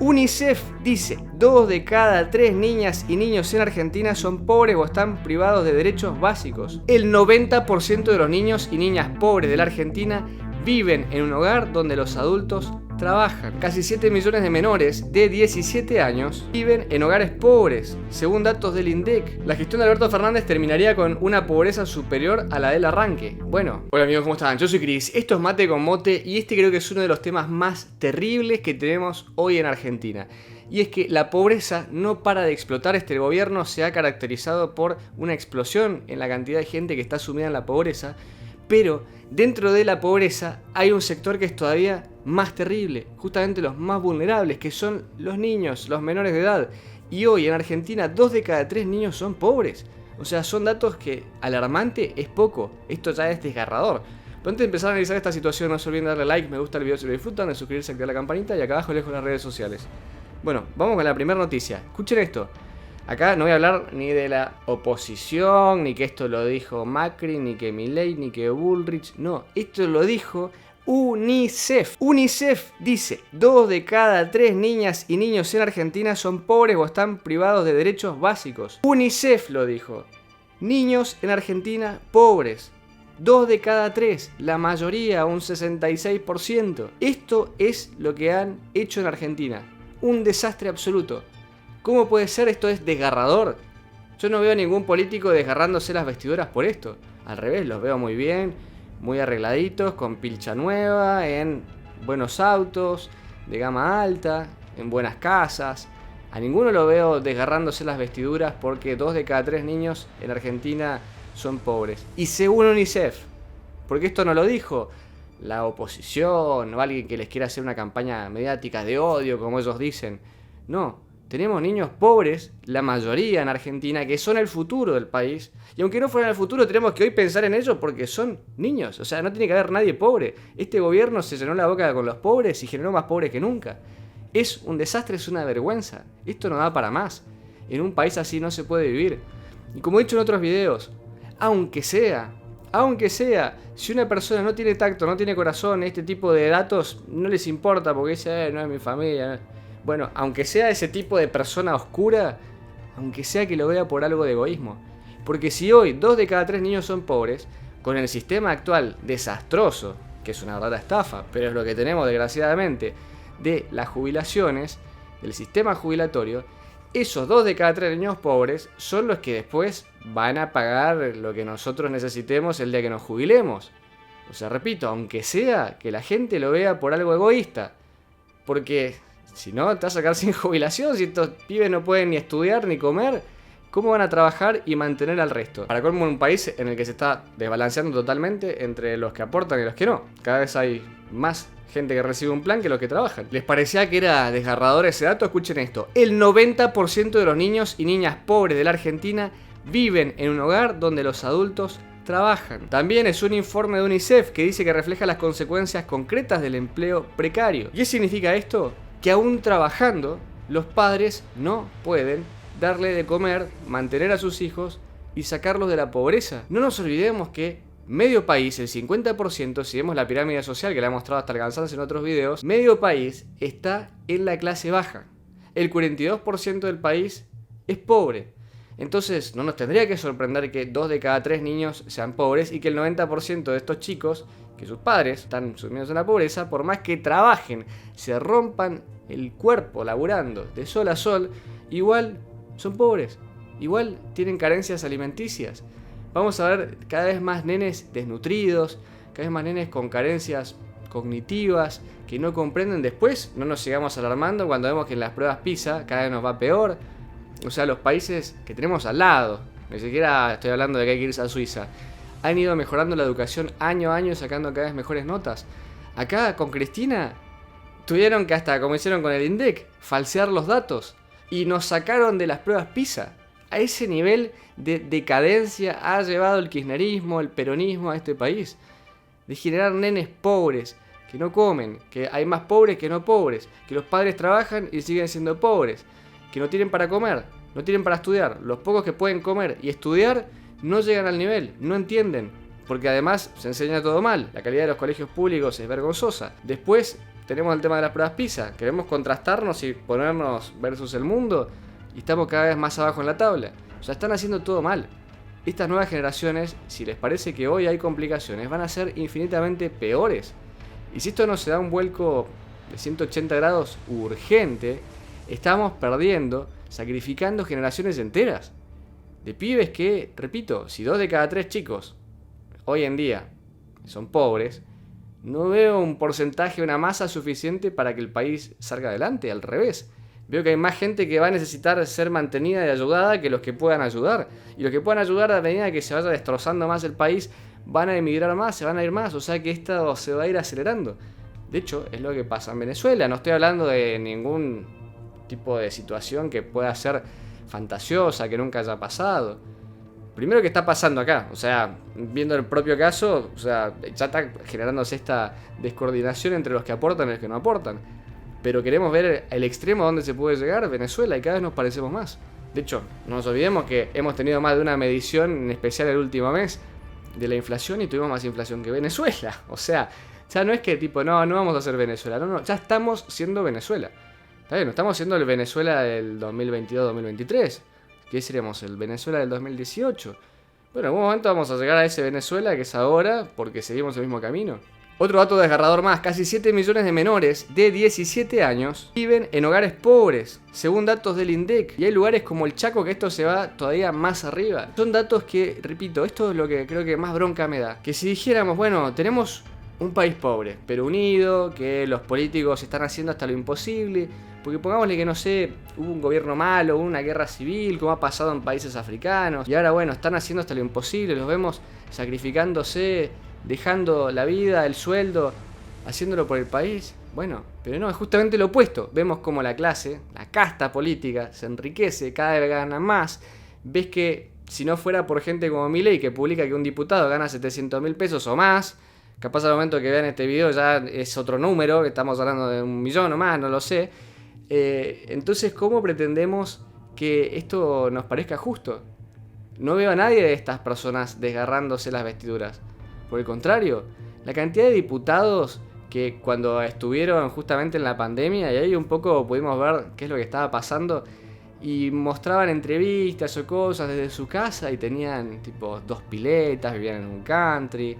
UNICEF dice, 2 de cada 3 niñas y niños en Argentina son pobres o están privados de derechos básicos. El 90% de los niños y niñas pobres de la Argentina viven en un hogar donde los adultos trabajan. Casi 7 millones de menores de 17 años viven en hogares pobres, según datos del INDEC. La gestión de Alberto Fernández terminaría con una pobreza superior a la del arranque. Bueno, hola amigos, ¿cómo están? Yo soy Cris, esto es Mate con Mote y este creo que es uno de los temas más terribles que tenemos hoy en Argentina. Y es que la pobreza no para de explotar. Este gobierno se ha caracterizado por una explosión en la cantidad de gente que está sumida en la pobreza, pero dentro de la pobreza hay un sector que es todavía más terrible, justamente los más vulnerables, que son los niños, los menores de edad. Y hoy en Argentina 2 de cada 3 niños son pobres. O sea, son datos que alarmante es poco, esto ya es desgarrador. Pero antes de empezar a analizar esta situación, no se olviden de darle like, me gusta el video si lo disfrutan, de suscribirse, activar la campanita y acá abajo les dejo las redes sociales. Bueno, vamos con la primera noticia. Escuchen esto. Acá no voy a hablar ni de la oposición, ni que esto lo dijo Macri, ni que Milei, ni que Bullrich. No, esto lo dijo UNICEF. UNICEF dice, 2 de cada 3 niñas y niños en Argentina son pobres o están privados de derechos básicos. UNICEF lo dijo. Niños en Argentina pobres. 2 de cada 3, la mayoría, un 66%. Esto es lo que han hecho en Argentina. Un desastre absoluto. ¿Cómo puede ser? Esto es desgarrador. Yo no veo a ningún político desgarrándose las vestiduras por esto. Al revés, los veo muy bien, muy arregladitos, con pilcha nueva, en buenos autos, de gama alta, en buenas casas. A ninguno lo veo desgarrándose las vestiduras porque 2 de cada 3 niños en Argentina son pobres. Y según UNICEF, porque esto no lo dijo la oposición o alguien que les quiera hacer una campaña mediática de odio, como ellos dicen. No. Tenemos niños pobres, la mayoría en Argentina, que son el futuro del país. Y aunque no fueran el futuro, tenemos que hoy pensar en ellos porque son niños. O sea, no tiene que haber nadie pobre. Este gobierno se llenó la boca con los pobres y generó más pobres que nunca. Es un desastre, es una vergüenza. Esto no da para más. En un país así no se puede vivir. Y como he dicho en otros videos, aunque sea, si una persona no tiene tacto, no tiene corazón, este tipo de datos no les importa porque dice, no es mi familia. Bueno, aunque sea ese tipo de persona oscura, aunque sea que lo vea por algo de egoísmo. Porque si hoy 2 de cada 3 niños son pobres, con el sistema actual desastroso, que es una verdadera estafa, pero es lo que tenemos desgraciadamente, de las jubilaciones, del sistema jubilatorio, esos 2 de cada 3 niños pobres son los que después van a pagar lo que nosotros necesitemos el día que nos jubilemos. O sea, repito, aunque sea que la gente lo vea por algo egoísta. Porque si no, te vas a sacar sin jubilación, si estos pibes no pueden ni estudiar ni comer, ¿cómo van a trabajar y mantener al resto? Para colmo, en un país en el que se está desbalanceando totalmente entre los que aportan y los que no. Cada vez hay más gente que recibe un plan que los que trabajan. ¿Les parecía que era desgarrador ese dato? Escuchen esto. El 90% de los niños y niñas pobres de la Argentina viven en un hogar donde los adultos trabajan. También es un informe de UNICEF que dice que refleja las consecuencias concretas del empleo precario. ¿Qué significa esto? Que aún trabajando, los padres no pueden darle de comer, mantener a sus hijos y sacarlos de la pobreza. No nos olvidemos que medio país, el 50%, si vemos la pirámide social que la he mostrado hasta el cansancio en otros videos, medio país está en la clase baja. El 42% del país es pobre. Entonces no nos tendría que sorprender que 2 de cada 3 niños sean pobres y que el 90% de estos chicos, que sus padres están sumidos en la pobreza, por más que trabajen, se rompan el cuerpo laburando de sol a sol, igual son pobres, igual tienen carencias alimenticias. Vamos a ver cada vez más nenes desnutridos, cada vez más nenes con carencias cognitivas que no comprenden. Después no nos sigamos alarmando cuando vemos que en las pruebas PISA cada vez nos va peor. O sea, los países que tenemos al lado, ni siquiera estoy hablando de que hay que irse a Suiza, han ido mejorando la educación año a año, sacando cada vez mejores notas. Acá con Cristina tuvieron que, hasta como hicieron con el INDEC, falsear los datos y nos sacaron de las pruebas PISA. A ese nivel de decadencia ha llevado el kirchnerismo, el peronismo a este país. De generar nenes pobres, que no comen, que hay más pobres que no pobres, que los padres trabajan y siguen siendo pobres, que no tienen para comer, no tienen para estudiar. Los pocos que pueden comer y estudiar no llegan al nivel, no entienden. Porque además se enseña todo mal, la calidad de los colegios públicos es vergonzosa. Después tenemos el tema de las pruebas PISA. Queremos contrastarnos y ponernos versus el mundo y estamos cada vez más abajo en la tabla. O sea, están haciendo todo mal. Estas nuevas generaciones, si les parece que hoy hay complicaciones, van a ser infinitamente peores. Y si esto no se da un vuelco de 180 grados urgente, estamos perdiendo, sacrificando generaciones enteras. De pibes que, repito, si 2 de cada 3 chicos hoy en día son pobres, no veo un porcentaje, una masa suficiente para que el país salga adelante. Al revés, veo que hay más gente que va a necesitar ser mantenida y ayudada que los que puedan ayudar. Y los que puedan ayudar, a medida que se vaya destrozando más el país, van a emigrar más, se van a ir más. O sea que esto se va a ir acelerando. De hecho, es lo que pasa en Venezuela. No estoy hablando de ningún tipo de situación que pueda ser fantasiosa, que nunca haya pasado. Primero, que está pasando acá, o sea, viendo el propio caso, o sea, ya está generándose esta descoordinación entre los que aportan y los que no aportan. Pero queremos ver el extremo donde se puede llegar, Venezuela, y cada vez nos parecemos más. De hecho, no nos olvidemos que hemos tenido más de una medición, en especial el último mes, de la inflación y tuvimos más inflación que Venezuela. O sea, ya no es que tipo, no vamos a ser Venezuela, no, ya estamos siendo Venezuela. Está bien, no estamos siendo el Venezuela del 2022-2023. ¿Qué seríamos? El Venezuela del 2018. Bueno, en algún momento vamos a llegar a ese Venezuela que es ahora, porque seguimos el mismo camino. Otro dato desgarrador más, casi 7 millones de menores de 17 años viven en hogares pobres, según datos del INDEC. Y hay lugares como el Chaco que esto se va todavía más arriba. Son datos que, repito, esto es lo que creo que más bronca me da. Que si dijéramos, bueno, tenemos un país pobre, pero unido, que los políticos están haciendo hasta lo imposible, porque pongámosle que, no sé, hubo un gobierno malo, hubo una guerra civil, como ha pasado en países africanos, y ahora, bueno, están haciendo hasta lo imposible, los vemos sacrificándose, dejando la vida, el sueldo, haciéndolo por el país. Bueno, pero no, es justamente lo opuesto. Vemos como la clase, la casta política, se enriquece, cada vez gana más. Ves que si no fuera por gente como Milei, que publica que un diputado gana 700.000 pesos o más, capaz al momento que vean este video ya es otro número, estamos hablando de 1 millón o más, no lo sé. Entonces, ¿cómo pretendemos que esto nos parezca justo? No veo a nadie de estas personas desgarrándose las vestiduras. Por el contrario, la cantidad de diputados que cuando estuvieron justamente en la pandemia, y ahí un poco pudimos ver qué es lo que estaba pasando, y mostraban entrevistas o cosas desde su casa y tenían tipo 2 piletas, vivían en un country,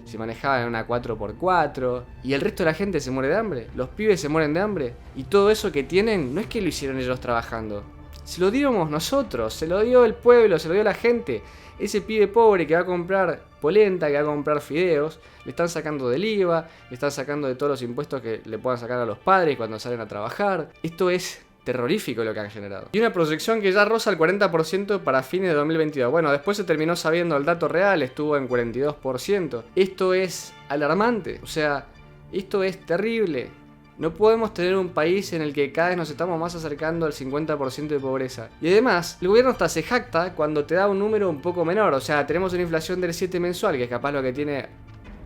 se manejaban en una 4x4, y el resto de la gente se muere de hambre, los pibes se mueren de hambre, y todo eso que tienen no es que lo hicieron ellos trabajando, se lo dimos nosotros, se lo dio el pueblo, se lo dio la gente. Ese pibe pobre que va a comprar polenta, que va a comprar fideos, le están sacando del IVA, le están sacando de todos los impuestos que le puedan sacar a los padres cuando salen a trabajar. Esto es terrorífico lo que han generado. Y una proyección que ya roza el 40% para fines de 2022. Bueno, después se terminó sabiendo el dato real, estuvo en 42%. Esto es alarmante, o sea, esto es terrible. No podemos tener un país en el que cada vez nos estamos más acercando al 50% de pobreza. Y además, el gobierno hasta se jacta cuando te da un número un poco menor. O sea, tenemos una inflación del 7 mensual, que es capaz lo que tiene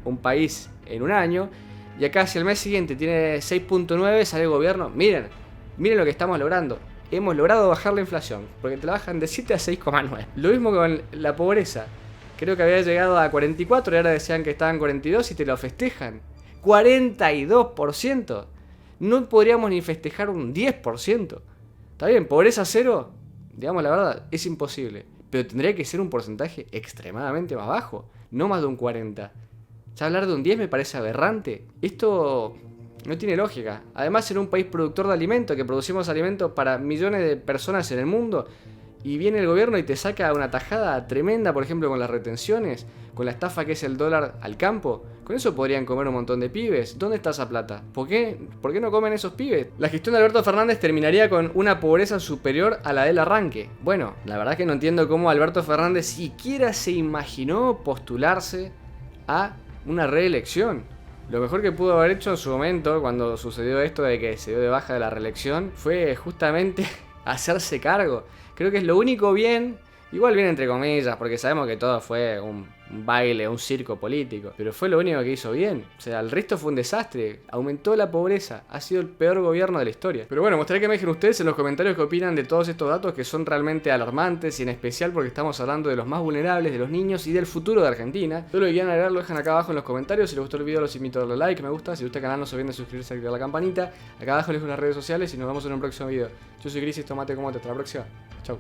un país en un año. Y acá si el mes siguiente tiene 6.9, sale el gobierno. Miren lo que estamos logrando. Hemos logrado bajar la inflación, porque te la bajan de 7 a 6,9. Lo mismo con la pobreza. Creo que había llegado a 44 y ahora decían que estaban 42 y te lo festejan. 42%. No podríamos ni festejar un 10%. Está bien, pobreza cero, digamos la verdad, es imposible. Pero tendría que ser un porcentaje extremadamente más bajo, no más de un 40%. Ya hablar de un 10 me parece aberrante. Esto no tiene lógica. Además, en un país productor de alimentos, que producimos alimentos para millones de personas en el mundo, y viene el gobierno y te saca una tajada tremenda, por ejemplo, con las retenciones, con la estafa que es el dólar al campo. Con eso podrían comer un montón de pibes. ¿Dónde está esa plata? ¿Por qué no comen esos pibes? La gestión de Alberto Fernández terminaría con una pobreza superior a la del arranque. Bueno, la verdad es que no entiendo cómo Alberto Fernández siquiera se imaginó postularse a una reelección. Lo mejor que pudo haber hecho en su momento, cuando sucedió esto de que se dio de baja de la reelección, fue justamente hacerse cargo. Creo que es lo único bien Igual bien entre comillas, porque sabemos que todo fue un baile, un circo político. Pero fue lo único que hizo bien. O sea, el resto fue un desastre. Aumentó la pobreza. Ha sido el peor gobierno de la historia. Pero bueno, me gustaría que me dejen ustedes en los comentarios qué opinan de todos estos datos que son realmente alarmantes. Y en especial porque estamos hablando de los más vulnerables, de los niños y del futuro de Argentina. Todo lo que quieran agregar lo dejan acá abajo en los comentarios. Si les gustó el video los invito a darle like, me gusta. Si les gusta el canal no se olviden de suscribirse y activar la campanita. Acá abajo les dejo las redes sociales y nos vemos en un próximo video. Yo soy Gris y esto Mate como te. Hasta la próxima. Chau.